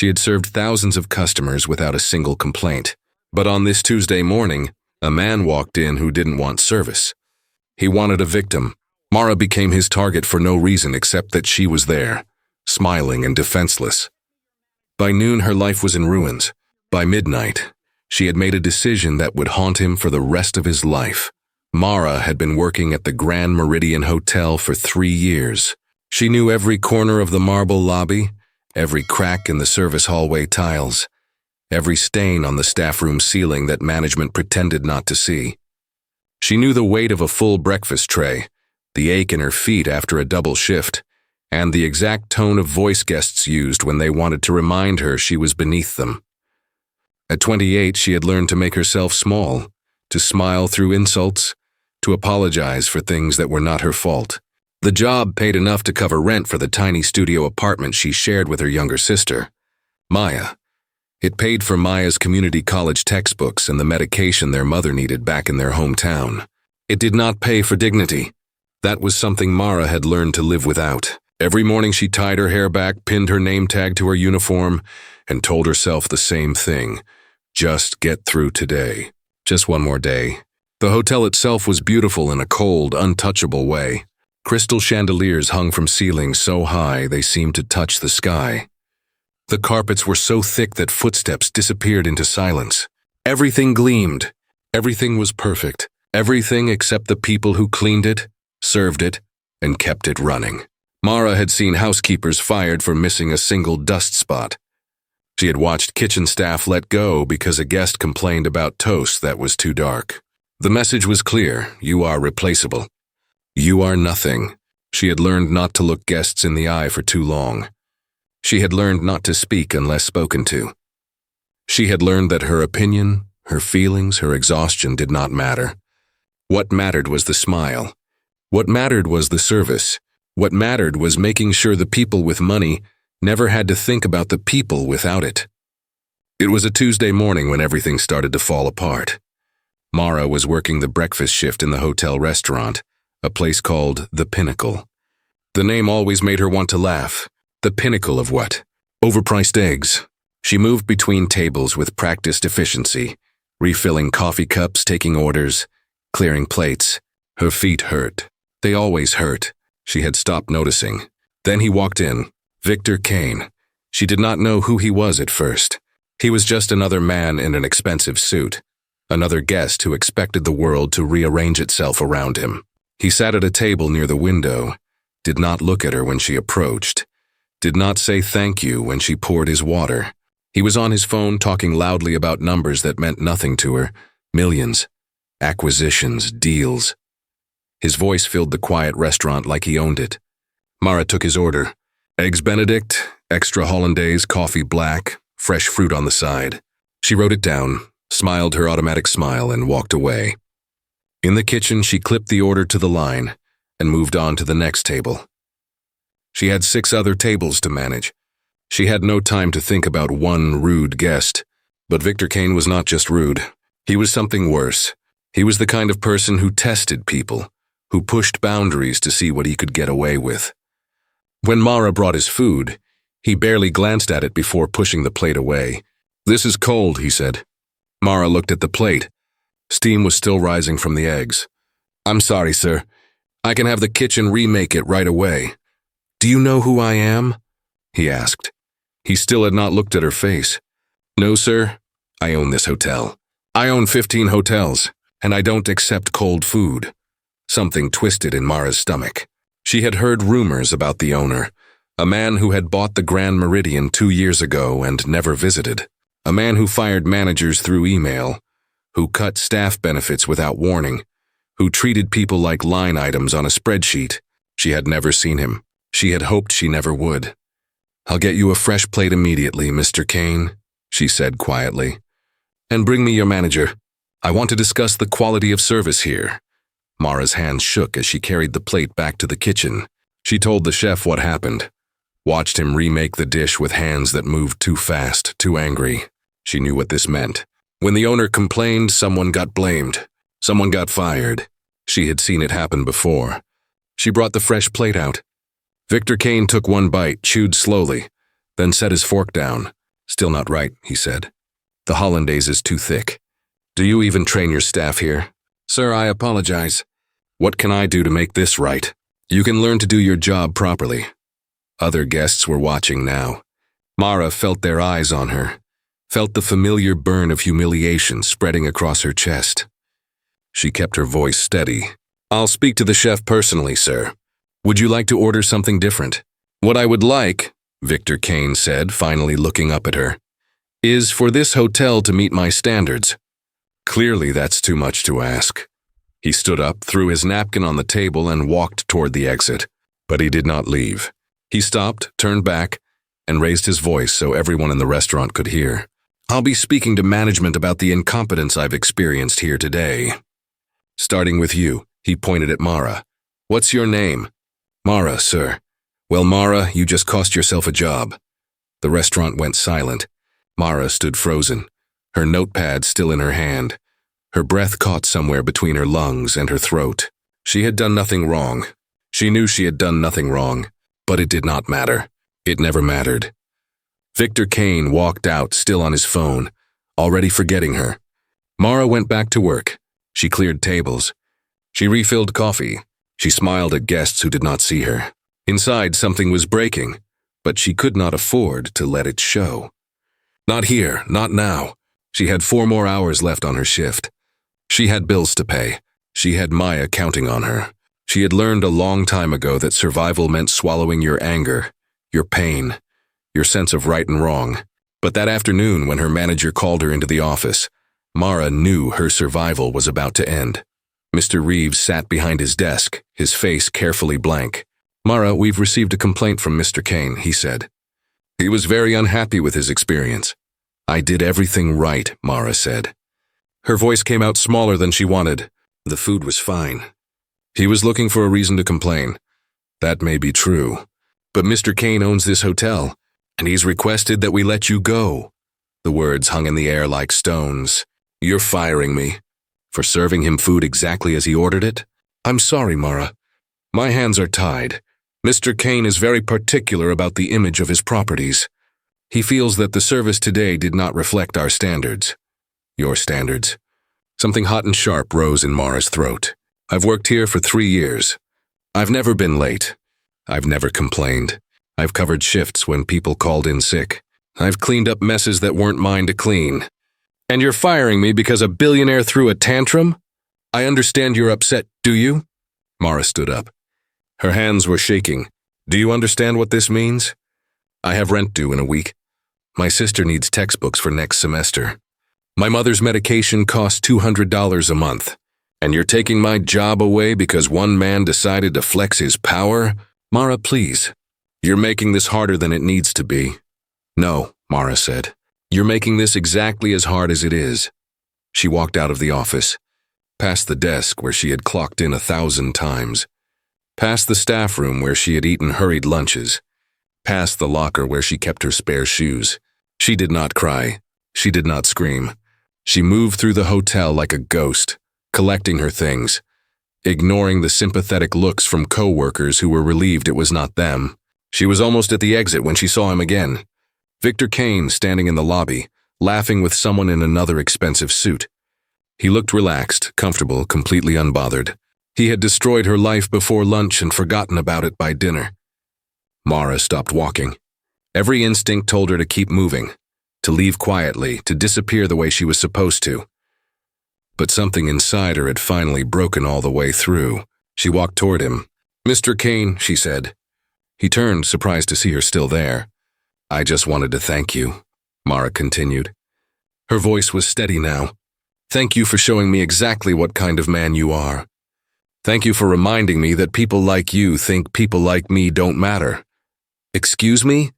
She had served thousands of customers without a single complaint. But on this Tuesday morning, a man walked in who didn't want service. He wanted a victim. Mara became his target for no reason except that she was there, smiling and defenseless. By noon, her life was in ruins. By midnight, she had made a decision that would haunt him for the rest of his life. Mara had been working at the Grand Meridian Hotel for 3 years. She knew every corner of the marble lobby, every crack in the service hallway tiles, every stain on the staff room ceiling that management pretended not to see. She knew the weight of a full breakfast tray, the ache in her feet after a double shift, and the exact tone of voice guests used when they wanted to remind her she was beneath them. At 28, she had learned to make herself small, to smile through insults, to apologize for things that were not her fault. The job paid enough to cover rent for the tiny studio apartment she shared with her younger sister, Maya. It paid for Maya's community college textbooks and the medication their mother needed back in their hometown. It did not pay for dignity. That was something Mara had learned to live without. Every morning she tied her hair back, pinned her name tag to her uniform, and told herself the same thing. Just get through today. Just one more day. The hotel itself was beautiful in a cold, untouchable way. Crystal chandeliers hung from ceilings so high they seemed to touch the sky. The carpets were so thick that footsteps disappeared into silence. Everything gleamed. Everything was perfect. Everything except the people who cleaned it, served it, and kept it running. Mara had seen housekeepers fired for missing a single dust spot. She had watched kitchen staff let go because a guest complained about toast that was too dark. The message was clear: you are replaceable. You are nothing. She had learned not to look guests in the eye for too long. She had learned not to speak unless spoken to. She had learned that her opinion, her feelings, her exhaustion did not matter. What mattered was the smile. What mattered was the service. What mattered was making sure the people with money never had to think about the people without it. It was a Tuesday morning when everything started to fall apart. Mara was working the breakfast shift in the hotel restaurant, a place called The Pinnacle. The name always made her want to laugh. The pinnacle of what? Overpriced eggs. She moved between tables with practiced efficiency, refilling coffee cups, taking orders, clearing plates. Her feet hurt. They always hurt. She had stopped noticing. Then he walked in, Victor Kane. She did not know who he was at first. He was just another man in an expensive suit, another guest who expected the world to rearrange itself around him. He sat at a table near the window, did not look at her when she approached, did not say thank you when she poured his water. He was on his phone talking loudly about numbers that meant nothing to her, millions, acquisitions, deals. His voice filled the quiet restaurant like he owned it. Mara took his order. Eggs Benedict, extra hollandaise, coffee black, fresh fruit on the side. She wrote it down, smiled her automatic smile, and walked away. In the kitchen, she clipped the order to the line and moved on to the next table. She had 6 other tables to manage. She had no time to think about one rude guest. But Victor Kane was not just rude. He was something worse. He was the kind of person who tested people, who pushed boundaries to see what he could get away with. When Mara brought his food, he barely glanced at it before pushing the plate away. "This is cold," he said. Mara looked at the plate. Steam was still rising from the eggs. "I'm sorry, sir. I can have the kitchen remake it right away." "Do you know who I am?" he asked. He still had not looked at her face. "No, sir. I own this hotel. I own 15 hotels, and I don't accept cold food." Something twisted in Mara's stomach. She had heard rumors about the owner, a man who had bought the Grand Meridian 2 years ago and never visited, a man who fired managers through email, who cut staff benefits without warning, who treated people like line items on a spreadsheet. She had never seen him. She had hoped she never would. "I'll get you a fresh plate immediately, Mr. Kane," she said quietly. "And bring me your manager. I want to discuss the quality of service here." Mara's hands shook as she carried the plate back to the kitchen. She told the chef what happened, watched him remake the dish with hands that moved too fast, too angry. She knew what this meant. When the owner complained, someone got blamed. Someone got fired. She had seen it happen before. She brought the fresh plate out. Victor Kane took one bite, chewed slowly, then set his fork down. Still not right, he said. The hollandaise is too thick. Do you even train your staff here? Sir, I apologize. What can I do to make this right? You can learn to do your job properly. Other guests were watching now. Mara felt their eyes on her, felt the familiar burn of humiliation spreading across her chest. She kept her voice steady. I'll speak to the chef personally, sir. Would you like to order something different? What I would like, Victor Kane said, finally looking up at her, is for this hotel to meet my standards. Clearly, that's too much to ask. He stood up, threw his napkin on the table, and walked toward the exit. But he did not leave. He stopped, turned back, and raised his voice so everyone in the restaurant could hear. I'll be speaking to management about the incompetence I've experienced here today. Starting with you, he pointed at Mara. What's your name? Mara, sir. Well, Mara, you just cost yourself a job. The restaurant went silent. Mara stood frozen, her notepad still in her hand. Her breath caught somewhere between her lungs and her throat. She had done nothing wrong. She knew she had done nothing wrong, but it did not matter. It never mattered. Victor Kane walked out, still on his phone, already forgetting her. Mara went back to work. She cleared tables. She refilled coffee. She smiled at guests who did not see her. Inside, something was breaking, but she could not afford to let it show. Not here, not now. She had 4 more hours left on her shift. She had bills to pay. She had Maya counting on her. She had learned a long time ago that survival meant swallowing your anger, your pain, your sense of right and wrong. But that afternoon, when her manager called her into the office, Mara knew her survival was about to end. Mr. Reeves sat behind his desk, his face carefully blank. Mara, we've received a complaint from Mr. Kane, he said. He was very unhappy with his experience. I did everything right, Mara said. Her voice came out smaller than she wanted. The food was fine. He was looking for a reason to complain. That may be true. But Mr. Kane owns this hotel, and he's requested that we let you go. The words hung in the air like stones. You're firing me for serving him food exactly as he ordered it? I'm sorry, Mara. My hands are tied. Mr. Kane is very particular about the image of his properties. He feels that the service today did not reflect our standards. Your standards. Something hot and sharp rose in Mara's throat. I've worked here for 3 years. I've never been late. I've never complained. I've covered shifts when people called in sick. I've cleaned up messes that weren't mine to clean. And you're firing me because a billionaire threw a tantrum? I understand you're upset, do you? Mara stood up. Her hands were shaking. Do you understand what this means? I have rent due in a week. My sister needs textbooks for next semester. My mother's medication costs $200 a month. And you're taking my job away because one man decided to flex his power? Mara, please. You're making this harder than it needs to be. No, Mara said. You're making this exactly as hard as it is. She walked out of the office, past the desk where she had clocked in 1,000 times, past the staff room where she had eaten hurried lunches, past the locker where she kept her spare shoes. She did not cry. She did not scream. She moved through the hotel like a ghost, collecting her things, ignoring the sympathetic looks from co-workers who were relieved it was not them. She was almost at the exit when she saw him again. Victor Kane standing in the lobby, laughing with someone in another expensive suit. He looked relaxed, comfortable, completely unbothered. He had destroyed her life before lunch and forgotten about it by dinner. Mara stopped walking. Every instinct told her to keep moving, to leave quietly, to disappear the way she was supposed to. But something inside her had finally broken all the way through. She walked toward him. Mr. Kane, she said. He turned, surprised to see her still there. I just wanted to thank you, Mara continued. Her voice was steady now. Thank you for showing me exactly what kind of man you are. Thank you for reminding me that people like you think people like me don't matter. Excuse me?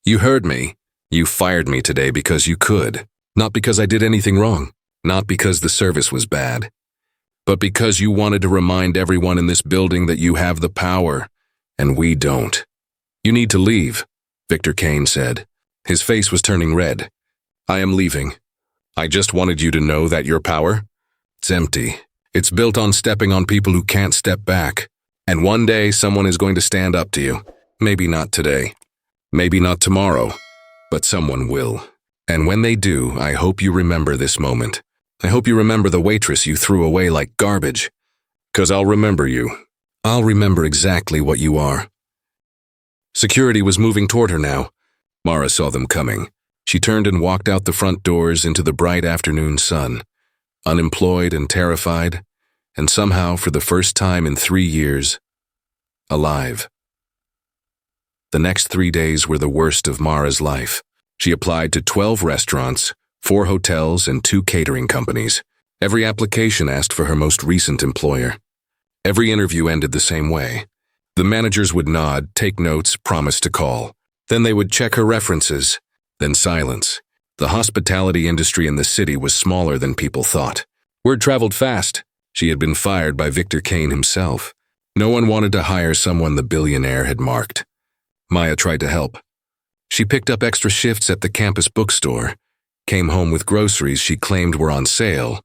You heard me. You fired me today because you could. Not because I did anything wrong. Not because the service was bad. But because you wanted to remind everyone in this building that you have the power, and we don't. You need to leave, Victor Kane said. His face was turning red. I am leaving. I just wanted you to know that your power, it's empty. It's built on stepping on people who can't step back. And one day someone is going to stand up to you. Maybe not today. Maybe not tomorrow. But someone will. And when they do, I hope you remember this moment. I hope you remember the waitress you threw away like garbage. 'Cause I'll remember you. I'll remember exactly what you are." Security was moving toward her now. Mara saw them coming. She turned and walked out the front doors into the bright afternoon sun, unemployed and terrified, and somehow, for the first time in 3 years, alive. The next 3 days were the worst of Mara's life. She applied to 12 restaurants, 4 hotels, and 2 catering companies. Every application asked for her most recent employer. Every interview ended the same way. The managers would nod, take notes, promise to call. Then they would check her references. Then silence. The hospitality industry in the city was smaller than people thought. Word traveled fast. She had been fired by Victor Kane himself. No one wanted to hire someone the billionaire had marked. Maya tried to help. She picked up extra shifts at the campus bookstore, came home with groceries she claimed were on sale,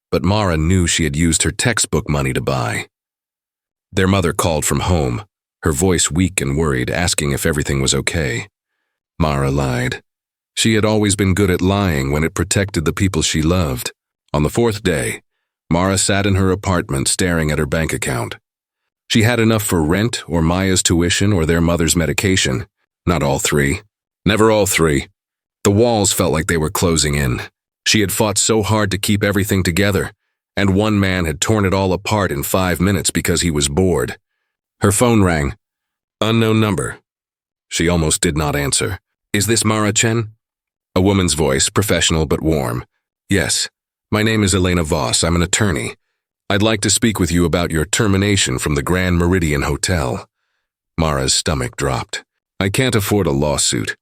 but Mara knew she had used her textbook money to buy. Their mother called from home, her voice weak and worried, asking if everything was okay. Mara lied. She had always been good at lying when it protected the people she loved. On the 4th day, Mara sat in her apartment staring at her bank account. She had enough for rent or Maya's tuition or their mother's medication. Not all 3. Never all 3. The walls felt like they were closing in. She had fought so hard to keep everything together, and one man had torn it all apart in 5 minutes because he was bored. Her phone rang. Unknown number. She almost did not answer. "Is this Mara Chen?" A woman's voice, professional but warm. "Yes. My name is Elena Voss. I'm an attorney. I'd like to speak with you about your termination from the Grand Meridian Hotel." Mara's stomach dropped. "I can't afford a lawsuit.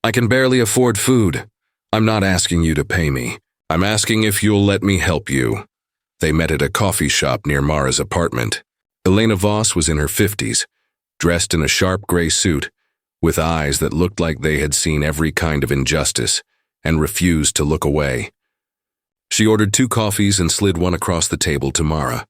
I can barely afford food. I'm not asking you to pay me. I'm asking if you'll let me help you." They met at a coffee shop near Mara's apartment. Elena Voss was in her 50s, dressed in a sharp gray suit, with eyes that looked like they had seen every kind of injustice and refused to look away. She ordered 2 coffees and slid one across the table to Mara.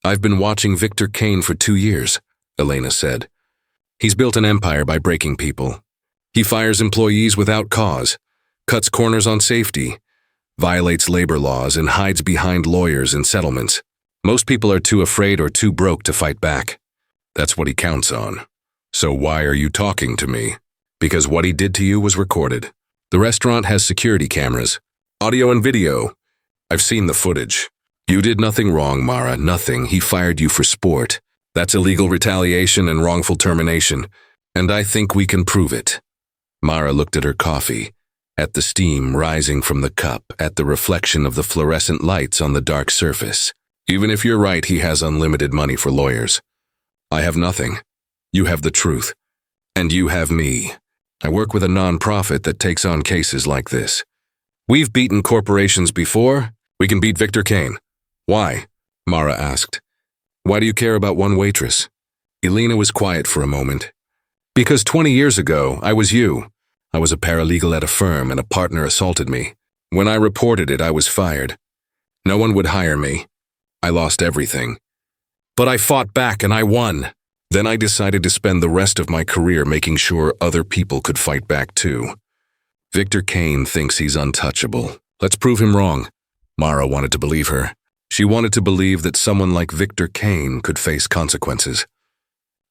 "I've been watching Victor Kane for 2 years, Elena said. "He's built an empire by breaking people. He fires employees without cause, cuts corners on safety, violates labor laws, and hides behind lawyers and settlements. Most people are too afraid or too broke to fight back. That's what he counts on. So why are you talking to me? Because what he did to you was recorded. The restaurant has security cameras, audio and video. I've seen the footage. You did nothing wrong, Mara, nothing. He fired you for sport. That's illegal retaliation and wrongful termination, and I think we can prove it." Mara looked at her coffee, at the steam rising from the cup, at the reflection of the fluorescent lights on the dark surface. "Even if you're right, he has unlimited money for lawyers. I have nothing. You have the truth. And you have me. I work with a non-profit that takes on cases like this. We've beaten corporations before. We can beat Victor Kane." "Why?" Mara asked. "Why do you care about one waitress?" Elena was quiet for a moment. "Because 20 years ago, I was you. I was a paralegal at a firm and a partner assaulted me. When I reported it, I was fired. No one would hire me. I lost everything. But I fought back and I won. Then I decided to spend the rest of my career making sure other people could fight back too. Victor Kane thinks he's untouchable. Let's prove him wrong." Mara wanted to believe her. She wanted to believe that someone like Victor Kane could face consequences.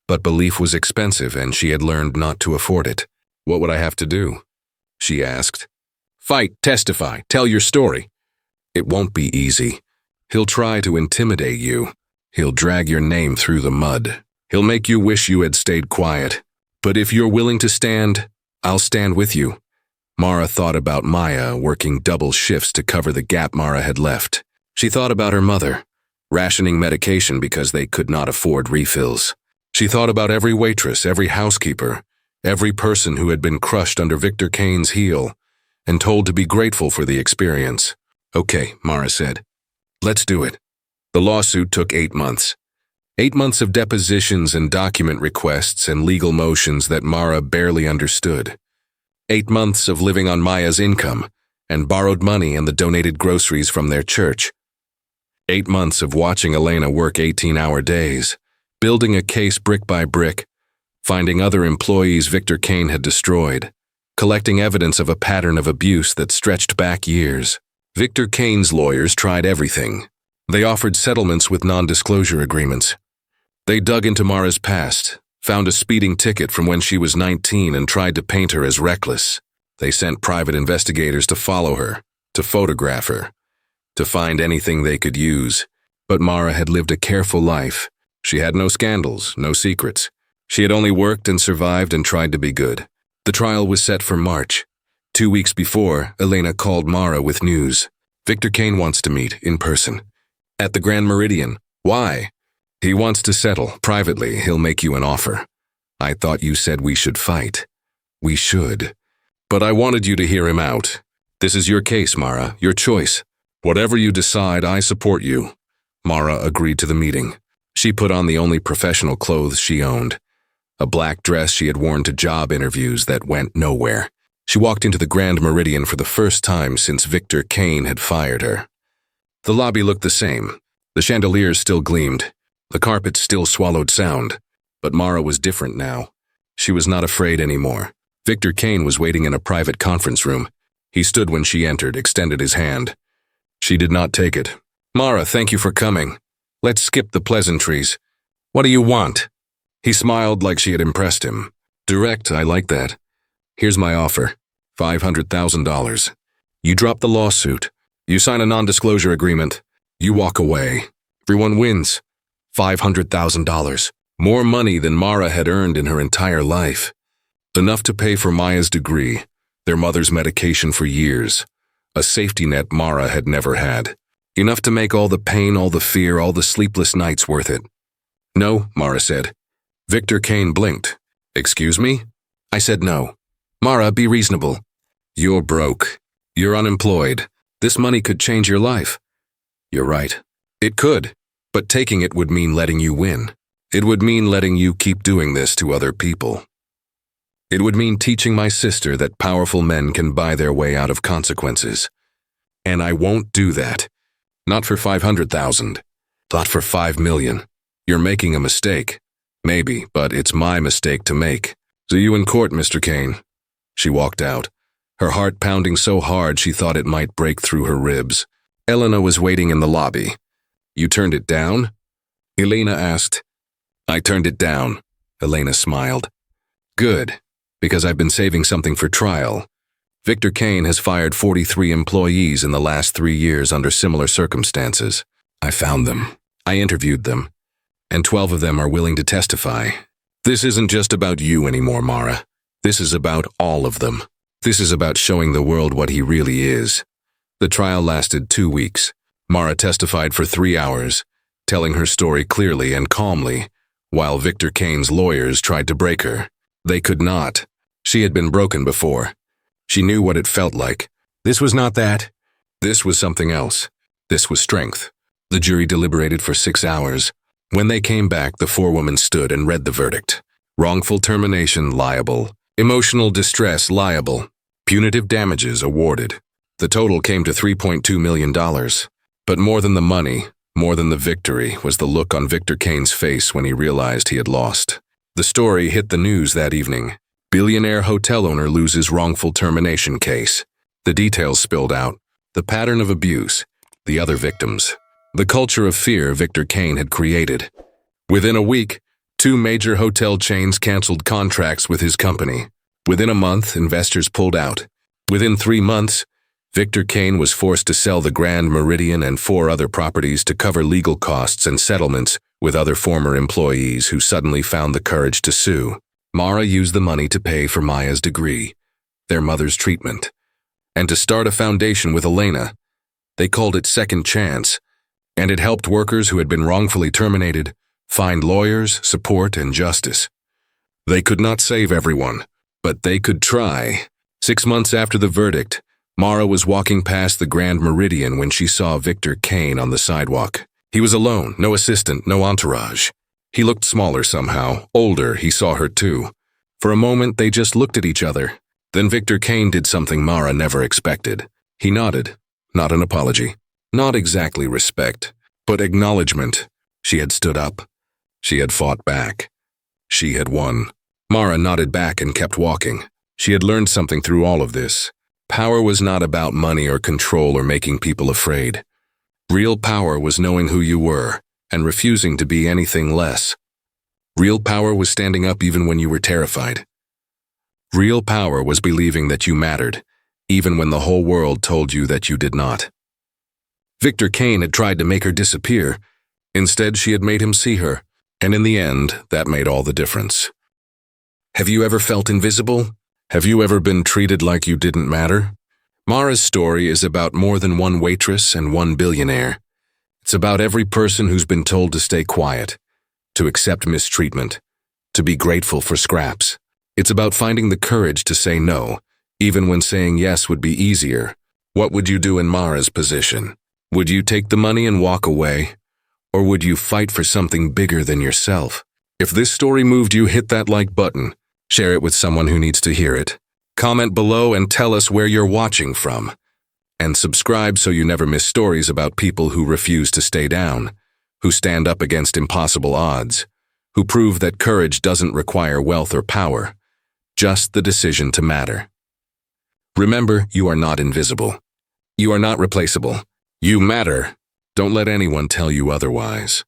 But belief was expensive and she had learned not to afford it. "What would I have to do?" she asked. "Fight, testify, tell your story." "It won't be easy. He'll try to intimidate you. He'll drag your name through the mud. He'll make you wish you had stayed quiet. But if you're willing to stand, I'll stand with you." Mara thought about Maya working double shifts to cover the gap Mara had left. She thought about her mother, rationing medication because they could not afford refills. She thought about every waitress, every housekeeper, every person who had been crushed under Victor Kane's heel and told to be grateful for the experience. "Okay," Mara said. "Let's do it." The lawsuit took 8 months. 8 months of depositions and document requests and legal motions that Mara barely understood. 8 months of living on Maya's income and borrowed money and the donated groceries from their church. 8 months of watching Elena work 18-hour days, building a case brick by brick, finding other employees Victor Kane had destroyed, collecting evidence of a pattern of abuse that stretched back years. Victor Kane's lawyers tried everything. They offered settlements with non-disclosure agreements. They dug into Mara's past, found a speeding ticket from when she was 19 and tried to paint her as reckless. They sent private investigators to follow her, to photograph her, to find anything they could use. But Mara had lived a careful life. She had no scandals, no secrets. She had only worked and survived and tried to be good. The trial was set for March. 2 weeks before, Elena called Mara with news. Victor Kane wants to meet in person. At the Grand Meridian. Why? He wants to settle. Privately, he'll make you an offer. I thought you said we should fight. We should. But I wanted you to hear him out. This is your case, Mara, your choice. Whatever you decide, I support you. Mara agreed to the meeting. She put on the only professional clothes she owned. A black dress she had worn to job interviews that went nowhere. She walked into the Grand Meridian for the first time since Victor Kane had fired her. The lobby looked the same. The chandeliers still gleamed. The carpet still swallowed sound. But Mara was different now. She was not afraid anymore. Victor Kane was waiting in a private conference room. He stood when she entered, extended his hand. She did not take it. Mara, thank you for coming. Let's skip the pleasantries. What do you want? He smiled like she had impressed him. Direct, I like that. Here's my offer. $500,000. You drop the lawsuit. You sign a non-disclosure agreement. You walk away. Everyone wins. $500,000. More money than Mara had earned in her entire life. Enough to pay for Maya's degree, their mother's medication for years. A safety net Mara had never had. Enough to make all the pain, all the fear, all the sleepless nights worth it. No, Mara said. Victor Kane blinked. Excuse me? I said no. Mara, be reasonable. You're broke. You're unemployed. This money could change your life. You're right. It could, but taking it would mean letting you win. It would mean letting you keep doing this to other people. It would mean teaching my sister that powerful men can buy their way out of consequences. And I won't do that. Not for 500,000. Not for 5 million. You're making a mistake. Maybe, but it's my mistake to make. See you in court, Mr. Kane. She walked out, her heart pounding so hard she thought it might break through her ribs. Elena was waiting in the lobby. You turned it down? Elena asked. I turned it down. Elena smiled. Good, because I've been saving something for trial. Victor Kane has fired 43 employees in the last 3 years under similar circumstances. I found them. I interviewed them. And 12 of them are willing to testify. This isn't just about you anymore, Mara. This is about all of them. This is about showing the world what he really is. The trial lasted 2 weeks. Mara testified for 3 hours, telling her story clearly and calmly, while Victor Kane's lawyers tried to break her. They could not. She had been broken before. She knew what it felt like. This was not that. This was something else. This was strength. The jury deliberated for 6 hours. When they came back, the 4 women stood and read the verdict. Wrongful termination, liable. Emotional distress, liable. Punitive damages, awarded. The total came to $3.2 million. But more than the money, more than the victory, was the look on Victor Kane's face when he realized he had lost. The story hit the news that evening. Billionaire hotel owner loses wrongful termination case. The details spilled out. The pattern of abuse. The other victims. The culture of fear Victor Kane had created. Within a week, 2 major hotel chains canceled contracts with his company. Within a month, investors pulled out. Within 3 months, Victor Kane was forced to sell the Grand Meridian and 4 other properties to cover legal costs and settlements with other former employees who suddenly found the courage to sue. Mara used the money to pay for Maya's degree, their mother's treatment, and to start a foundation with Elena. They called it Second Chance, and it helped workers who had been wrongfully terminated find lawyers, support, and justice. They could not save everyone, but they could try. 6 months after the verdict, Mara was walking past the Grand Meridian when she saw Victor Kane on the sidewalk. He was alone, no assistant, no entourage. He looked smaller somehow, older. He saw her too. For a moment, they just looked at each other. Then Victor Kane did something Mara never expected. He nodded, not an apology, not exactly respect, but acknowledgement. She had stood up. She had fought back. She had won. Mara nodded back and kept walking. She had learned something through all of this. Power was not about money or control or making people afraid. Real power was knowing who you were and refusing to be anything less. Real power was standing up even when you were terrified. Real power was believing that you mattered, even when the whole world told you that you did not. Victor Kane had tried to make her disappear. Instead, she had made him see her, and in the end, that made all the difference. Have you ever felt invisible? Have you ever been treated like you didn't matter? Mara's story is about more than one waitress and one billionaire. It's about every person who's been told to stay quiet, to accept mistreatment, to be grateful for scraps. It's about finding the courage to say no, even when saying yes would be easier. What would you do in Mara's position? Would you take the money and walk away? Or would you fight for something bigger than yourself? If this story moved you, hit that like button. Share it with someone who needs to hear it. Comment below and tell us where you're watching from. And subscribe so you never miss stories about people who refuse to stay down, who stand up against impossible odds, who prove that courage doesn't require wealth or power, just the decision to matter. Remember, you are not invisible. You are not replaceable. You matter. Don't let anyone tell you otherwise.